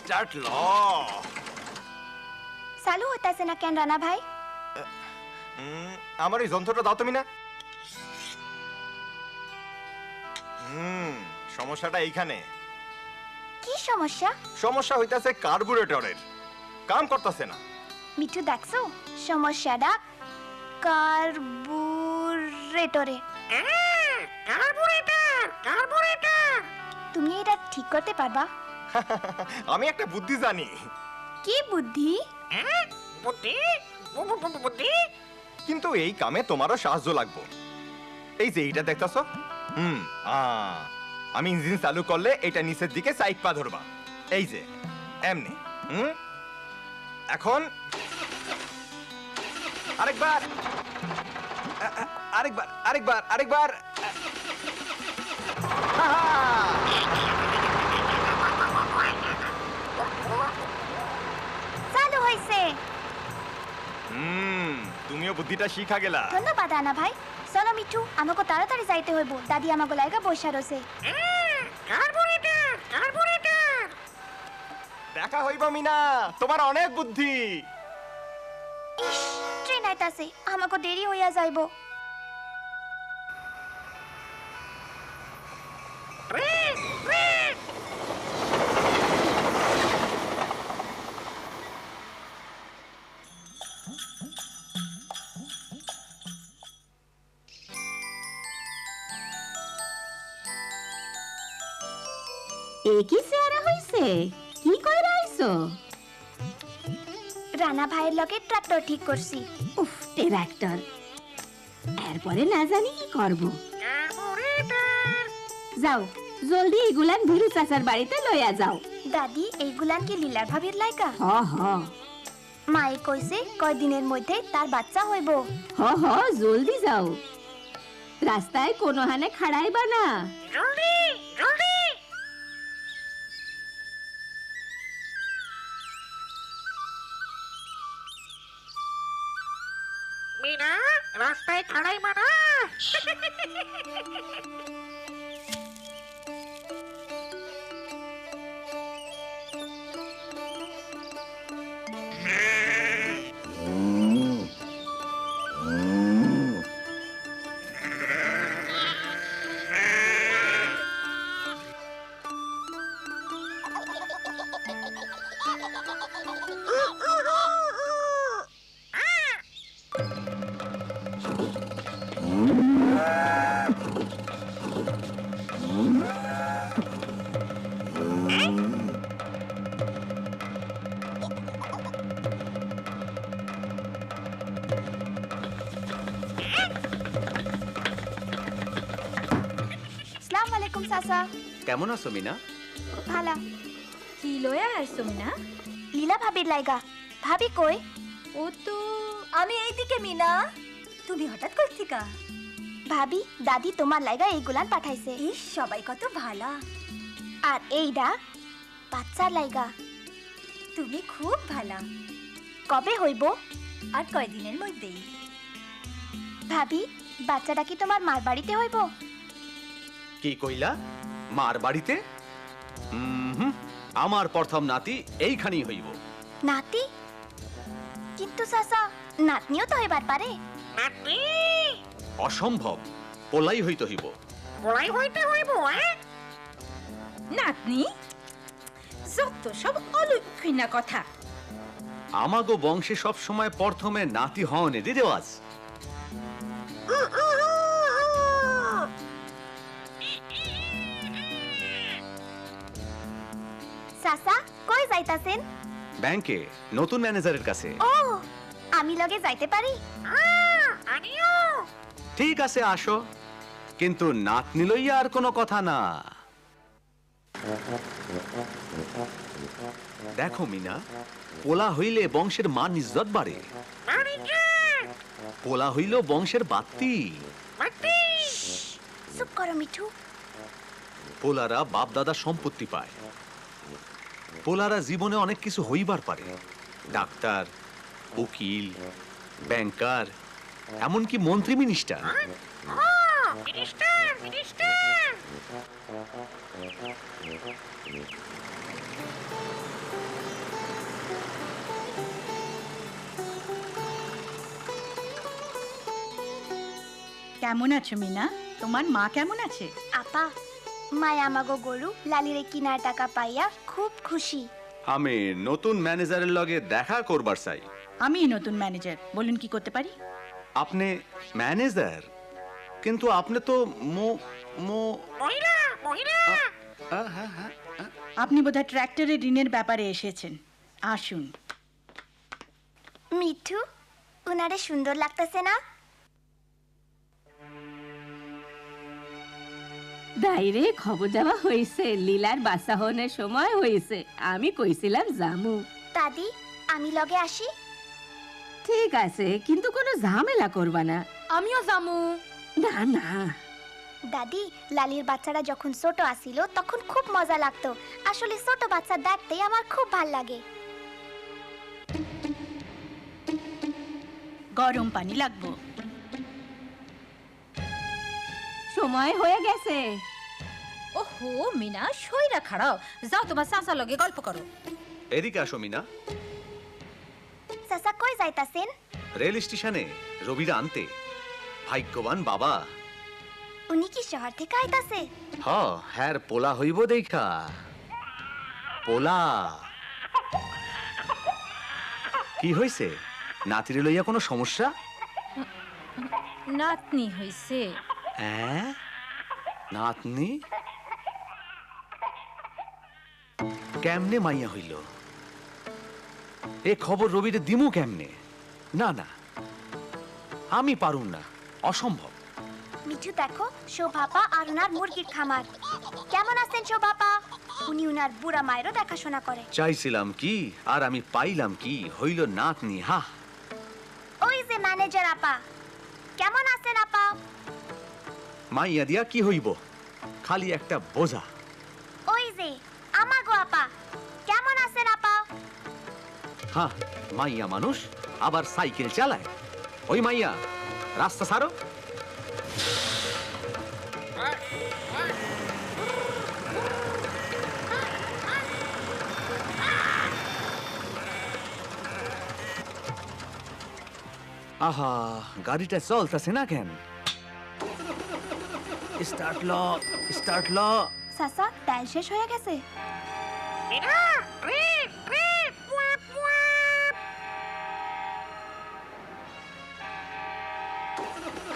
Start ল। চালু হইতাছে না কেন রানা ভাই? আমার এই যন্ত্রটা দাও তুমি না। সমস্যাটা এইখানে। কি সমস্যা? সমস্যা হইতাছে কার্বুরেটরের, কাম করতেছে না। মিঠু দেখছো সমস্যাটা কার্বুরেটরে। কার্বুরেটর তুমি এটা ঠিক করতে পারবা? আমি একটা বুদ্ধি জানি। কি বুদ্ধি? বুদ্ধি বুদ্ধি কিন্তু এই কামে তোমারও সাহায্য লাগবে। এই যে এইটা দেখতেছো, আমি ইঞ্জিন চালু করলে এটা নিচের দিকে সাইড পা ধরবা। এই যে এমনি। এখন আরেকবার আরেকবার আরেকবার আরেকবার। চালু হইছে। তুমিও বুদ্ধিটা শিখা গেলা। ধন্যবাদ রানা ভাই। চলো মিঠু, আমাকে তাড়াতাড়ি যাইতে হইব। দাদি আমাকে লাইগা বসা রয়েছে। কার্বুরেটর দেখা হইব মিনা, তোমার অনেক বুদ্ধি। ইস, ট্রেন আইতাছে, আমাকে দেরি হইয়া যাইব। একই চেহারা হইছে, কি কইরা আইছো? রানা ভাইয়ের লগে ট্রাক্টর ঠিক করছি। উফ, ট্রাক্টর। এরপরে না জানি কি করব। যাও জলদি এগুলান ভিরু চাচার বাড়িতে লইয়া যাও। দাদি, এইগুলান কি লীলার ভাবির লাইকা? হ হ মায়ে কইছে কয়দিনের মধ্যে তার বাচ্চা হইব। হ হ, জলদি যাও। রাস্তায় কোনো হানে খাড়াইবা না। জলদি জলদি মিনা, রাস্তায় খাড়াই মানা। আসসালামু আলাইকুম চাচা। কেমন আছো মিনা? ভালা। কি লয়া আসছো মিনা? লীলা ভাবির লাইগা। ভাবি কই? ও তো আমি এইদিকে মিনা। তুমি হঠাৎ কই থিকা? ভাবি, দাদি তোমার লাইগা এইগুলান পাঠাইছে। ইস, সবাই কত ভালা। আর এইডা বাচ্চার লাইগা। তুমি খুব ভালা। কবে হইব? আর কয়দিনের মধ্যেই। ভাবি, বাচ্চাটা কি তোমার মার বাড়িতে হইব? কি কইলা? মার বাড়িতে? আমার প্রথম নাতি এইখানেই হইব। নাতি? কিন্তু চাচা, নাতনিও তো হইবার পারে। নাতি অসম্ভব, পোলাই হইতে হইব। বলাই হইতে হইব। নাতনি? যত সব অলক্ষিনা কথা। আমাগো বংশে সব সময় প্রথমে নাতি হওয়ানেরই রেওয়াজ। চাচা, কই যাইতাছেন? ব্যাংকে নতুন ম্যানেজারের কাছে। ও, আমি লগে যাইতে পারি? আনিও ঠিক আছে, আসো, কিন্তু নাতনি লইয়া আর কোনো কথা না। দেখো মিনা, পোলা হইলে বংশের মান ইজ্জত বাড়ে। পোলা হইল বংশের বাত্তি। চুপ করো মিঠু। পোলারা বাপ দাদা সম্পত্তি পায়। পোলারা জীবনে অনেক কিছু হইবার পারে, ডাক্তার, উকিল, ব্যাংকার, এমনকি মন্ত্রী মিনিস্টার। মিনিস্টার মিনিস্টার কেমন আছো মিনা? তোমার মা কেমন আছে? আপা মায় আমাগো গরু লালিরে কিনার টাকা পাইয়া খুব খুশি। আমি নতুন ম্যানেজারের লগে দেখা করবার চাই। আমি নতুন ম্যানেজার, বলুন কি করতে পারি? আপনি ম্যানেজার, কিন্তু আপনি তো মহিলা মহিলা আপনি বোধহয় ট্র্যাক্টরের ঋণের ব্যাপারে এসেছেন। আসুন। মিঠু উনারে সুন্দর লাগতেছে না? বাইরে খবর দেওয়া হয়েছে, লীলার বাচ্চা হওয়ার সময় হয়েছে। আমি কইছিলাম জামু। দাদি আমি লগে আসি? ঠিক আছে, কিন্তু কোনো ঝামেলা করবা না। আমিও জামু। না না, দাদি লালির বাচ্চারা যখন ছোট আসিল তখন খুব মজা লাগতো। আসলে ছোট বাচ্চা দেখতে আমার খুব ভাল লাগে। গরম পানি লাগবো। সময় হয়ে গেছে। ওহো মিনা, সইরা খাড়াও, যাও তোমার চাচা লগে গল্প করো। এদিকে আসো মিনা। চাচা কই যাইতাছেন? রেল স্টেশনে রবিরা আনতে। ভাগ্যবান বাবা। উনি কি শহর থেকে আইতাছে? হ্যার পোলা হইব দেখা। পোলা কি হইছে? নাতিরে লইয়া কোনো সমস্যা? নাতনি হইছে। হ্যাঁ, নাতনি কেমনে মাইয়া হইল? এ খবর রবিরে দিমু কেমনে? না না, আমি পারুম না, অসম্ভব। মিঠু দেখো, শোভাপা আর উনার মুরগির খামার। কেমন আছেন শোভাপা? উনি উনার বুড়া মায়েরও দেখাশোনা করে। চাইছিলাম কি আর আমি পাইলাম কি? হইল নাতনি। হা, ওই যে ম্যানেজার আপা। কেমন আছেন আপা? মাইয়া দিয়া কি হইব? খালি একটা বোঝা। ওই যে আমাগো আপা। কেমন আছেন আপা? হ্যাঁ, মাইয়া মানুষ আবার সাইকেল চালায়। ওই মাইয়া, রাস্তা ছাড়ো। আহা, গাড়িটা চলতেছে না কেন? স্টার্ট ল, স্টার্ট ল। চাচা তেল শেষ হয়ে গেছে। মিনা ট্রেন ট্রেন ওয়াপ ওয়াপ।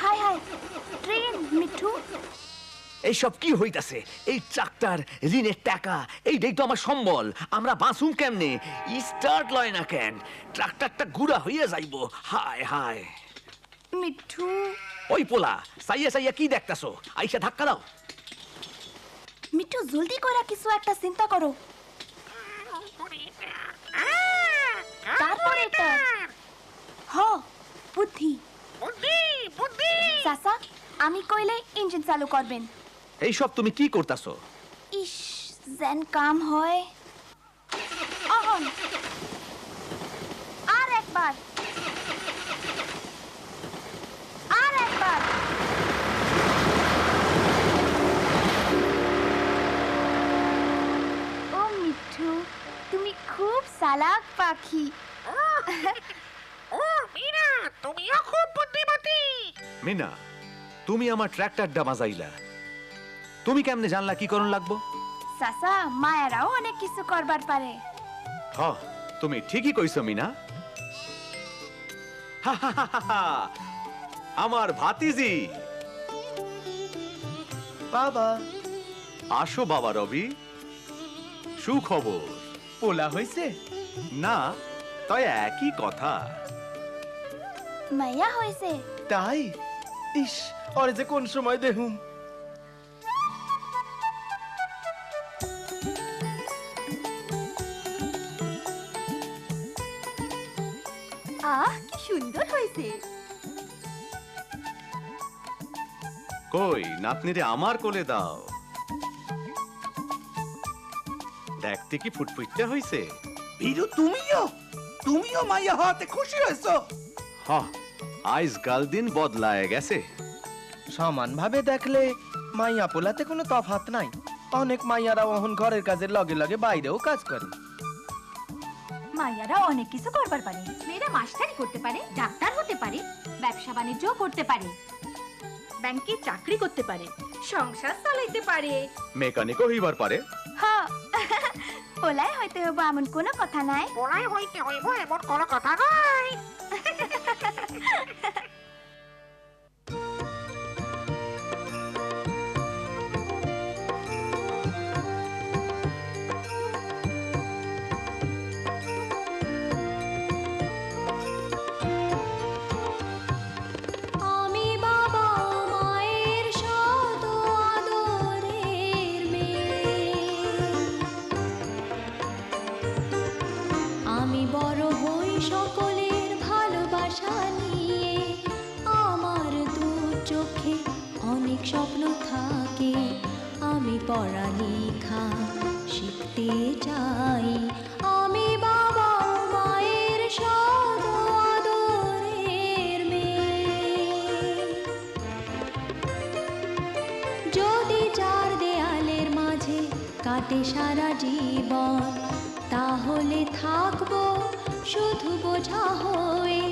Hi hi, train Mithu. এইসব কি হইতাছে? এই ট্রাক্টর, ঋণের টাকা, এইটাই তো আমার সম্বল। আমরা বাঁচুম কেমনে? স্টার্ট লয় না কেন? ট্রাক্টরটা গুড়া হইয়া যাইব। হায় হায়। মিঠু ওই পোলা, সাইয়া সাইয়া কি দেখতাছো? আইসা ধাক্কা দাও। মিঠু জলদি করে কিছু একটা চিন্তা করো। তারপরে এটা হ বুদ্ধি। বুদ্ধি বুদ্ধি। চাচা আমি কইলে ইঞ্জিন চালু করবেন। এইসব তুমি কি করতাছো? ইস যেন কাম হয়। অহন আর একবার, আর একবার। ও মিঠু, তুমি খুব চালাক পাখি। ও মিনা, তুমিও খুব বুদ্ধিমতী। মিনা, তুমি আমার ট্রাক্টরটা বাজাইলা। তুমি কেমনে জানলা কি করণ লাগবো? চাচা মায়েরাও অনেক কিছু করবার পারে। হ, তুমি ঠিকই কইছো মিনা। আমার ভাতিজি। বাবা আসো বাবা রবি। সুখবর। পোলা হইছে? না, তাই একই কথা। মাইয়া হয়েছে? তাই? ইস, ওরে যে কোন সময় দেখুম। আহ কি সুন্দর হয়েছে। কই, নাতনিরে আমার কোলে দাও। দেখতে কি ফুটফুটটা হইছে? ভিরু তুমিও মাইয়া হওয়াতে খুশি হয়েছো? হ, আজকাল দিন বদলায় গেছে। সমান ভাবে দেখলে মাইয়া পোলাতে কোনো তফাৎ নাই। অনেক মাইয়ারা ওহন ঘরের কাজের লগে লগে বাইরেও কাজ করে। মাইয়ারা অনেক কিছু করবার পারে। মেয়েরা মাস্টারি করতে পারে, ডাক্তার হতে পারে, ব্যবসা বাণিজ্য করতে পারে। ব্যাংকে চাকরি করতে পারে, সংসার চালাইতে পারে। মেকানিকও হইবার পারে। হ পোলাই হইতে হইব এমন কোনো কথা নাই। পড়াই হইতে হইব এমন কোনো কথা নাই। আমি বাবা মায়ের শত আদরের মেয়ে, আমি বড় হই সকলের ভালোবাসা নিয়ে, আমার দু চোখে অনেক স্বপ্ন থাকে, আমি পড়ালেখা শিখতে চাই, আমি বাবা মায়ের শত আদরের মেয়ে। যদি চার দেয়ালের মাঝে কাটে সারা জীবন, তাহলে থাকবো শুধু বোঝা হয়ে,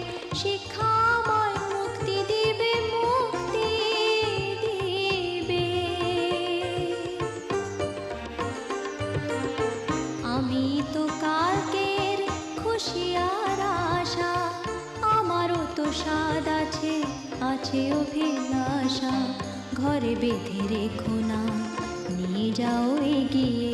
শিক্ষা আমায় মুক্তি দিবে, মুক্তি দিবে। আমি তো কালকের খুশি আর আশা, আমারও তো স্বাদ আছে, আছে অভিলাষা, ঘরে বেঁধে রেখো না, নিয়ে যাও এগিয়ে